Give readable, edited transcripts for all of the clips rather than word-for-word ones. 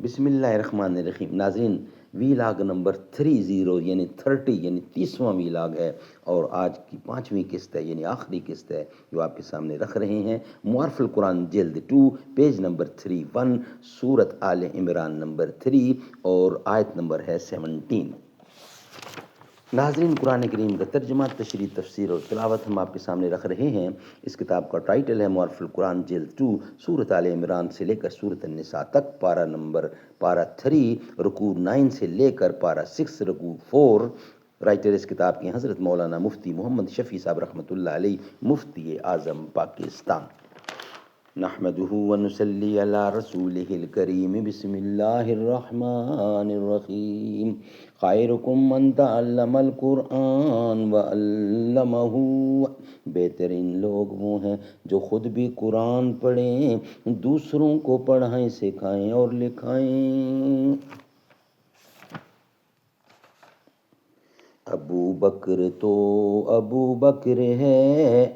بسم اللہ الرحمن الرحیم۔ ناظرین، ویلاگ نمبر 30 یعنی 30 یعنی 30واں ویلاگ ہے، اور آج کی 5ویں قسط ہے یعنی آخری قسط ہے جو آپ کے سامنے رکھ رہے ہیں۔ معارف القرآن جلد 2 پیج نمبر 31، سورت آل عمران نمبر 3 اور آیت نمبر ہے 17۔ ناظرین، قرآن کریم کا ترجمہ، تشریح، تفسیر اور تلاوت ہم آپ کے سامنے رکھ رہے ہیں۔ اس کتاب کا ٹائٹل ہے معارف القرآن جلد 2، سورت آل عمران سے لے کر سورت النساء تک، پارہ 3 رکوع 9 سے لے کر پارہ 6 رکوع 4۔ رائٹر اس کتاب کے حضرت مولانا مفتی محمد شفیع صاحب رحمۃ اللہ علیہ، مفتی اعظم پاکستان۔ نحمده ونصلي على رسوله الكريم، بسم الله الرحمن الرحيم۔ خيركم من تعلم القرآن وعلمه۔ بہترین لوگ وہ ہیں جو خود بھی قرآن پڑھیں، دوسروں کو پڑھائیں، سکھائیں اور لکھائیں۔ ابو بکر تو ابو بکر ہے،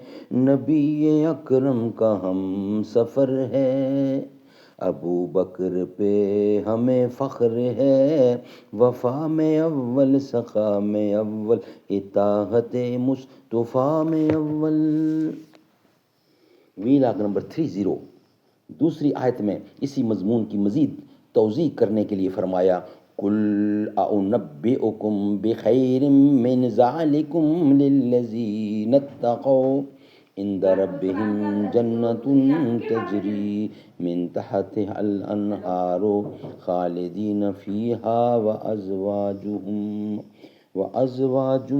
نبی اکرم کا ہم سفر ہے۔ ابو بکر پہ ہمیں فخر ہے، وفا میں اول، سخا میں اول، اطاعت مصطفیٰ میں اول۔ ویلاگ نمبر 30 دوسری آیت میں اسی مضمون کی مزید توضیح کرنے کے لیے فرمایا، قُلْ أَنُبِّئُكُمْ بِخَيْرٍ مِّن ذَلِكُمْ لِلَّذِينَ اتَّقَوْا عِندَ رَبِّهِمْ جَنَّةٌ تَجْرِي مِن تَحْتِهَا الْأَنْهَارُ خَالِدِينَ فِيهَا وَأَزْوَاجٌ